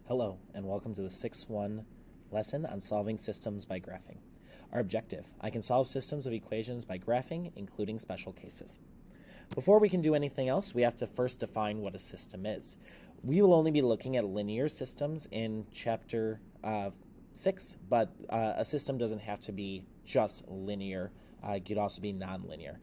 Hello, and welcome to the 6-1 lesson on solving systems by graphing. Our objective: I can solve systems of equations by graphing, including special cases. Before we can do anything else, we have to first define what a system is. We will only be looking at linear systems in chapter 6, but a system doesn't have to be just linear. It could also be nonlinear.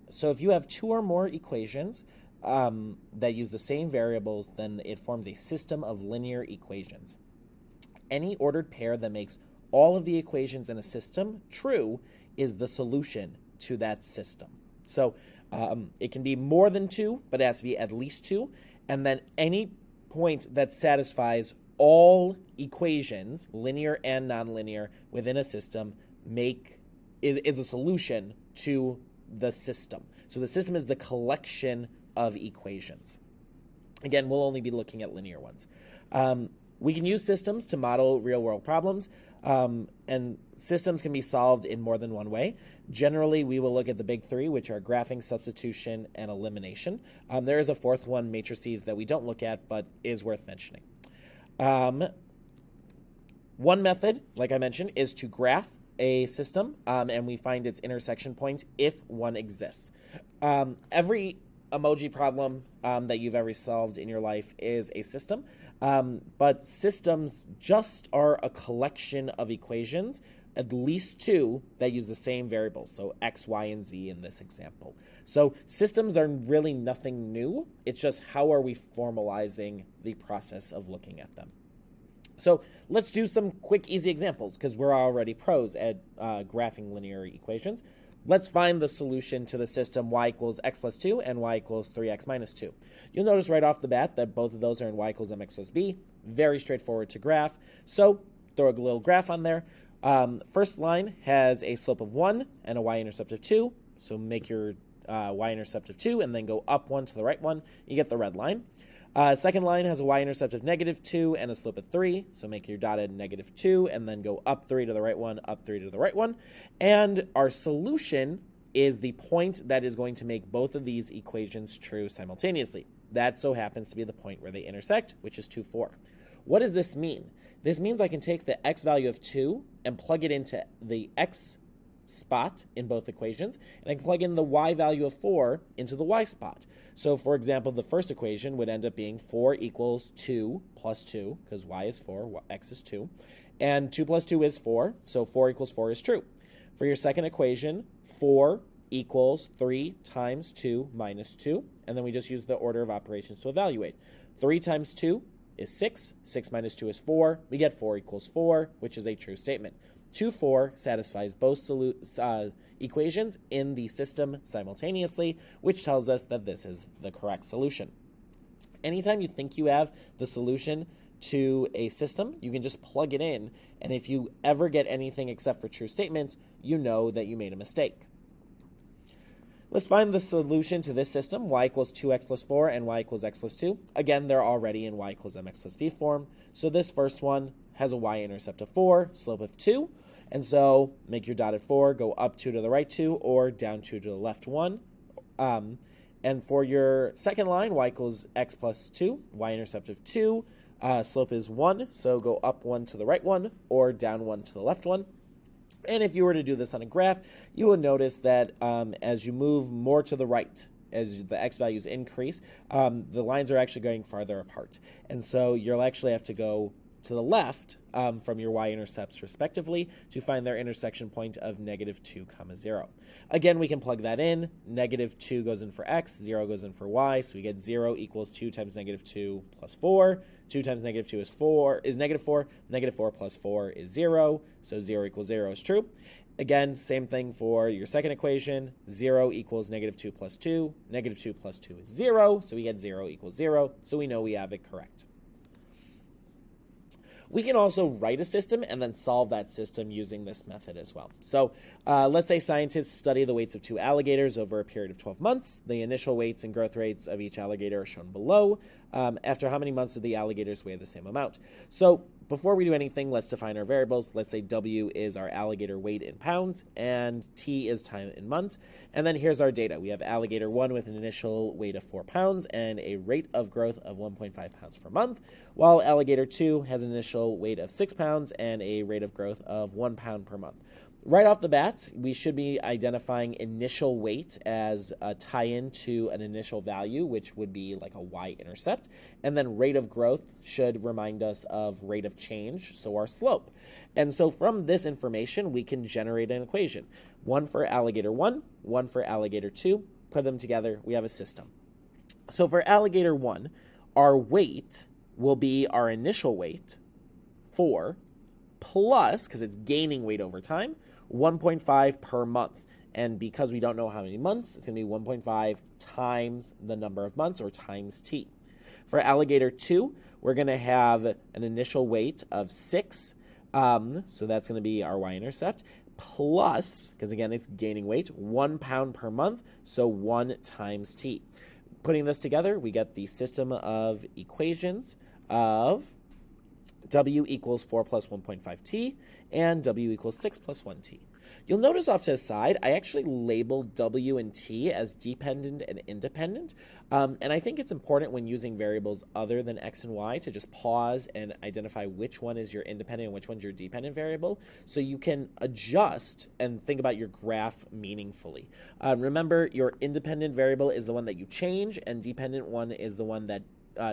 So if you have two or more equations that use the same variables, then it forms a system of linear equations. Any ordered pair that makes all of the equations in a system true is the solution to that system. So it can be more than two, but it has to be at least two. And then any point that satisfies all equations, linear and nonlinear, within a system is a solution to the system. So the system is the collection of equations. Again, we'll only be looking at linear ones. We can use systems to model real-world problems, and systems can be solved in more than one way. Generally, we will look at the big three, which are graphing, substitution, and elimination. There is a fourth one, matrices, that we don't look at, but is worth mentioning. One method, like I mentioned, is to graph a system, and we find its intersection point if one exists. Every emoji problem that you've ever solved in your life is a system, but systems just are a collection of equations, at least two, that use the same variables, so x, y, and z in this example. So systems are really nothing new. It's just how are we formalizing the process of looking at them. So let's do some quick, easy examples because we're already pros at graphing linear equations. Let's find the solution to the system y equals x plus 2 and y equals 3x minus 2. You'll notice right off the bat that both of those are in y equals mx plus b. Very straightforward to graph. So throw a little graph on there. First line has a slope of 1 and a y-intercept of 2. So make your y-intercept of 2 and then go up 1 to the right 1. You get the red line. Second line has a y-intercept of negative 2 and a slope of 3. So make your dotted negative 2 and then go up 3 to the right 1, up 3 to the right 1. And our solution is the point that is going to make both of these equations true simultaneously. That so happens to be the point where they intersect, which is 2, 4. What does this mean? This means I can take the x value of 2 and plug it into the x spot in both equations, and I can plug in the y value of 4 into the y spot. So, for example, the first equation would end up being 4 equals 2 plus 2, because y is 4, x is 2, and 2 plus 2 is 4, so 4 equals 4 is true. For your second equation, 4 equals 3 times 2 minus 2, and then we just use the order of operations to evaluate. 3 times 2 is 6, 6 minus 2 is 4, we get 4 equals 4, which is a true statement. 2, 4 satisfies both equations in the system simultaneously, which tells us that this is the correct solution. Anytime you think you have the solution to a system, you can just plug it in, and if you ever get anything except for true statements, you know that you made a mistake. Let's find the solution to this system, y equals 2x plus 4 and y equals x plus 2. Again, they're already in y equals mx plus b form, so this first one has a y-intercept of 4, slope of 2, and so make your dotted 4, go up 2 to the right 2, or down 2 to the left 1. And for your second line, y equals x plus 2, y-intercept of 2, slope is 1, so go up 1 to the right 1, or down 1 to the left 1. And if you were to do this on a graph, you will notice that as you move more to the right, as the x values increase, the lines are actually going farther apart. And so you'll actually have to go to the left from your y-intercepts respectively to find their intersection point of negative 2, 0. Again, we can plug that in. Negative 2 goes in for x, 0 goes in for y, so we get 0 equals 2 times negative 2 plus 4. 2 times negative 2 is negative 4. Negative 4 plus 4 is 0, so 0 equals 0 is true. Again, same thing for your second equation. 0 equals negative 2 plus 2. Negative 2 plus 2 is 0, so we get 0 equals 0, so we know we have it correct. We can also write a system and then solve that system using this method as well. So let's say scientists study the weights of 2 alligators over a period of 12 months. The initial weights and growth rates of each alligator are shown below. After how many months did the alligators weigh the same amount? So before we do anything, let's define our variables. Let's say W is our alligator weight in pounds and T is time in months. And then here's our data. We have alligator 1 with an initial weight of 4 pounds and a rate of growth of 1.5 pounds per month, while alligator 2 has an initial weight of 6 pounds and a rate of growth of 1 pound per month. Right off the bat, we should be identifying initial weight as a tie-in to an initial value, which would be like a y-intercept. And then rate of growth should remind us of rate of change, so our slope. And so from this information, we can generate an equation. One for alligator 1, one for alligator 2. Put them together, we have a system. So for alligator 1, our weight will be our initial weight, 4, plus, because it's gaining weight over time, 1.5 per month. And because we don't know how many months, it's going to be 1.5 times the number of months, or times t. For alligator 2, we're going to have an initial weight of 6. So that's going to be our y-intercept, plus, because again, it's gaining weight, 1 pound per month, so 1 times t. Putting this together, we get the system of equations of W equals 4 plus 1.5t, and W equals 6 plus 1t. You'll notice off to the side, I actually labeled W and T as dependent and independent. And I think it's important when using variables other than X and Y to just pause and identify which one is your independent and which one's your dependent variable, so you can adjust and think about your graph meaningfully. Remember, your independent variable is the one that you change, and dependent one is the one that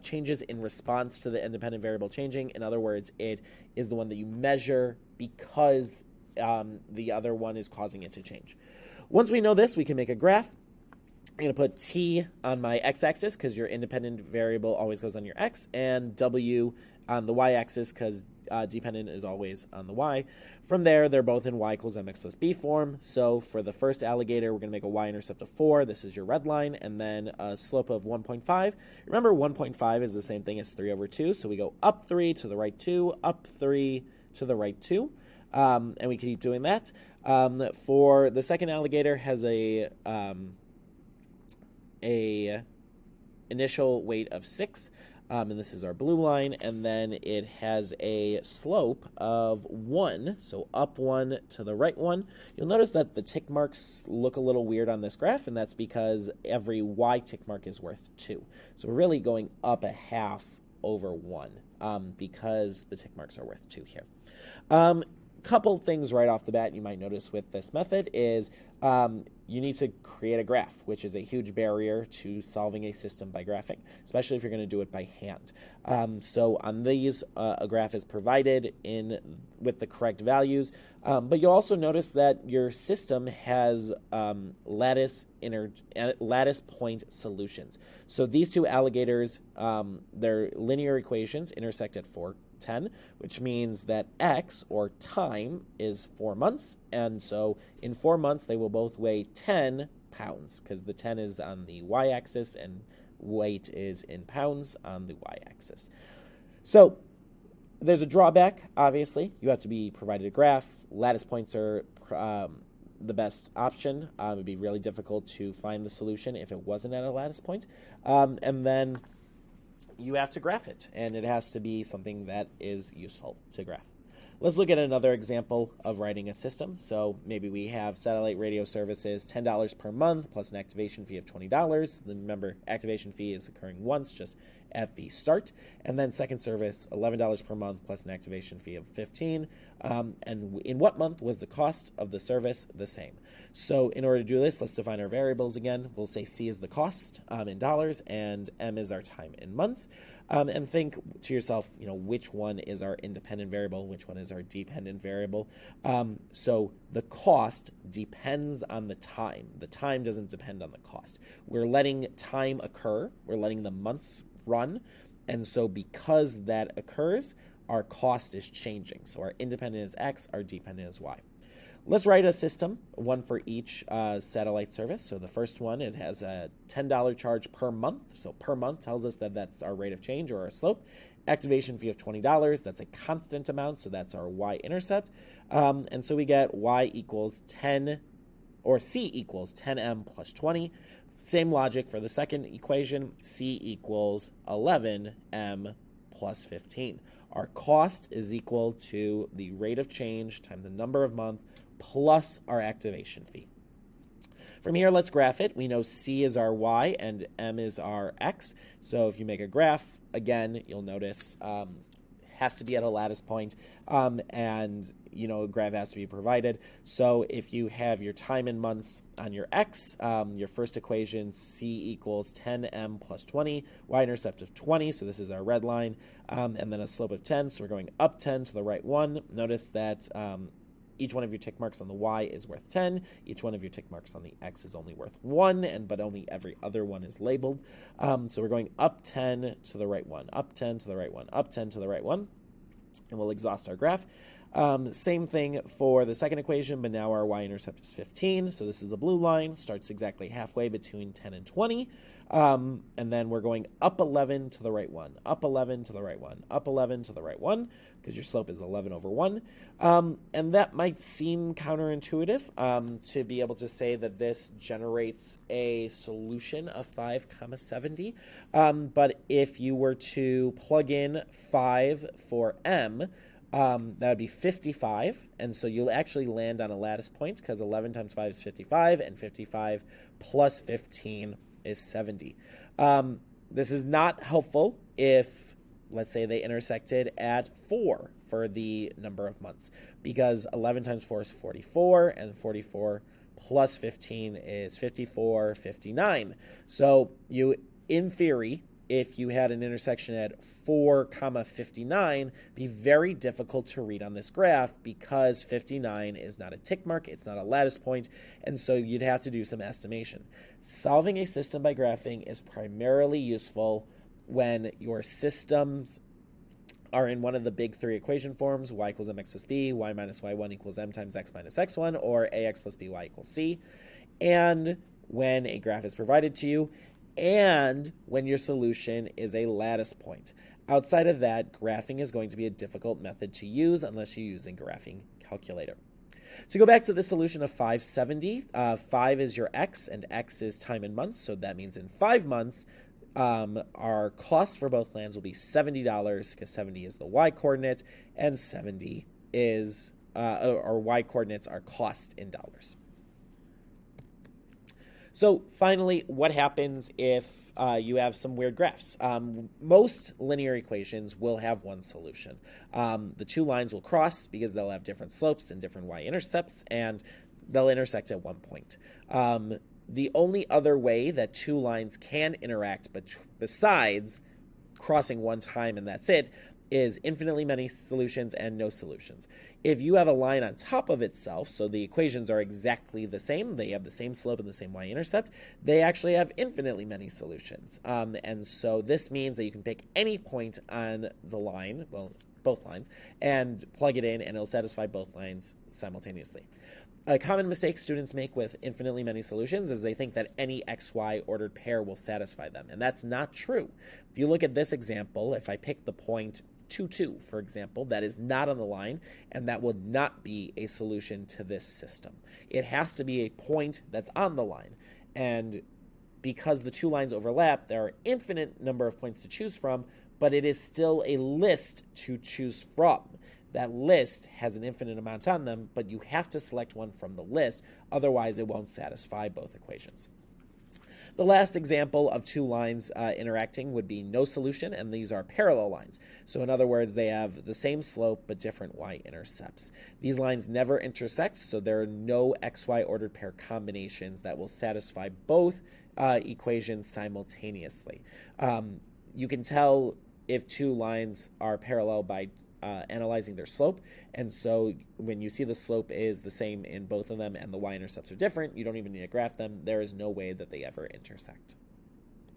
changes in response to the independent variable changing. In other words, it is the one that you measure because the other one is causing it to change. Once we know this, we can make a graph. I'm going to put T on my x-axis because your independent variable always goes on your x, and W on the y-axis because dependent is always on the y. From there, they're both in y equals mx plus b form. So for the first alligator, we're going to make a y-intercept of 4. This is your red line, and then a slope of 1.5. Remember, 1.5 is the same thing as 3 over 2, so we go up 3 to the right 2, up 3 to the right 2, and we keep doing that. For the second alligator, has a initial weight of 6. And this is our blue line, and then it has a slope of 1, so up 1 to the right 1. You'll notice that the tick marks look a little weird on this graph, and that's because every y tick mark is worth 2. So we're really going up a half over 1 because the tick marks are worth 2 here. Couple things right off the bat you might notice with this method is you need to create a graph, which is a huge barrier to solving a system by graphing, especially if you're going to do it by hand. So on these, a graph is provided with the correct values, but you'll also notice that your system has lattice point solutions. So these two alligators, their linear equations intersect at 410, which means that x, or time, is 4 months, and so in 4 months they will both weigh 10 pounds, because the 10 is on the y-axis and weight is in pounds on the y-axis. So there's a drawback, obviously. You have to be provided a graph. Lattice points are the best option. It would be really difficult to find the solution if it wasn't at a lattice point. And then you have to graph it, and it has to be something that is useful to graph. Let's look at another example of writing a system. So maybe we have satellite radio services, $10 per month plus an activation fee of $20. Then remember, activation fee is occurring once, just at the start. And then second service, $11 per month plus an activation fee of $15. And in what month was the cost of the service the same? So in order to do this, let's define our variables again. We'll say C is the cost in dollars, and M is our time in months. And think to yourself, which one is our independent variable, which one is our dependent variable. So the cost depends on the time. The time doesn't depend on the cost. We're letting time occur. We're letting the months run. And so because that occurs, our cost is changing. So our independent is X, our dependent is Y. Let's write a system, one for each satellite service. So the first one, it has a $10 charge per month. So per month tells us that that's our rate of change or our slope. Activation fee of $20, that's a constant amount, so that's our y-intercept. And so we get y equals 10, or C equals 10m plus 20. Same logic for the second equation, C equals 11m plus 15. Our cost is equal to the rate of change times the number of month plus our activation fee. From here, let's graph it. We know C is our Y and M is our X. So if you make a graph, again, you'll notice has to be at a lattice point, and a graph has to be provided. So if you have your time in months on your X, your first equation, C equals 10M plus 20, y-intercept of 20, so this is our red line, and then a slope of 10, so we're going up 10 to the right 1. Notice that each one of your tick marks on the Y is worth 10. Each one of your tick marks on the X is only worth 1, but only every other one is labeled. So we're going up 10 to the right 1, up 10 to the right 1, up 10 to the right 1, and we'll exhaust our graph. Same thing for the second equation, but now our y-intercept is 15. So this is the blue line, starts exactly halfway between 10 and 20. And then we're going up 11 to the right 1, up 11 to the right 1, up 11 to the right 1, because your slope is 11 over 1. And that might seem counterintuitive to be able to say that this generates a solution of 5, 70. But if you were to plug in 5 for M, that would be 55, and so you'll actually land on a lattice point because 11 times 5 is 55, and 55 plus 15 is 70. This is not helpful if, let's say, they intersected at 4 for the number of months, because 11 times 4 is 44, and 44 plus 15 is 54, 59. So you, in theory, if you had an intersection at 4, 59, be very difficult to read on this graph because 59 is not a tick mark, it's not a lattice point, and so you'd have to do some estimation. Solving a system by graphing is primarily useful when your systems are in one of the big 3 equation forms, y equals mx plus b, y minus y1 equals m times x minus x1, or ax plus by equals c, and when a graph is provided to you, and when your solution is a lattice point. Outside of that, graphing is going to be a difficult method to use unless you're using a graphing calculator. To go back to the solution of 570, 5 is your x, and x is time in months, so that means in 5 months, our cost for both plans will be $70, because 70 is the y-coordinate, and 70 is, our y-coordinates are cost in dollars. So finally, what happens if you have some weird graphs? Most linear equations will have one solution. The 2 lines will cross because they'll have different slopes and different y-intercepts, and they'll intersect at one point. The only other way that 2 lines can interact, besides crossing one time and that's it, is infinitely many solutions and no solutions. If you have a line on top of itself, so the equations are exactly the same, they have the same slope and the same y-intercept, they actually have infinitely many solutions. And so this means that you can pick any point on the line, well, both lines, and plug it in, and it'll satisfy both lines simultaneously. A common mistake students make with infinitely many solutions is they think that any xy ordered pair will satisfy them, and that's not true. If you look at this example, if I pick the point 2, 2, for example, that is not on the line, and that would not be a solution to this system. It has to be a point that's on the line, and because the 2 lines overlap, there are infinite number of points to choose from, but it is still a list to choose from. That list has an infinite amount on them, but you have to select one from the list, otherwise it won't satisfy both equations. The last example of 2 lines interacting would be no solution, and these are parallel lines. So in other words, they have the same slope but different y-intercepts. These lines never intersect, so there are no xy ordered pair combinations that will satisfy both equations simultaneously. You can tell if 2 lines are parallel by analyzing their slope, and so when you see the slope is the same in both of them and the y-intercepts are different, you don't even need to graph them. There is no way that they ever intersect.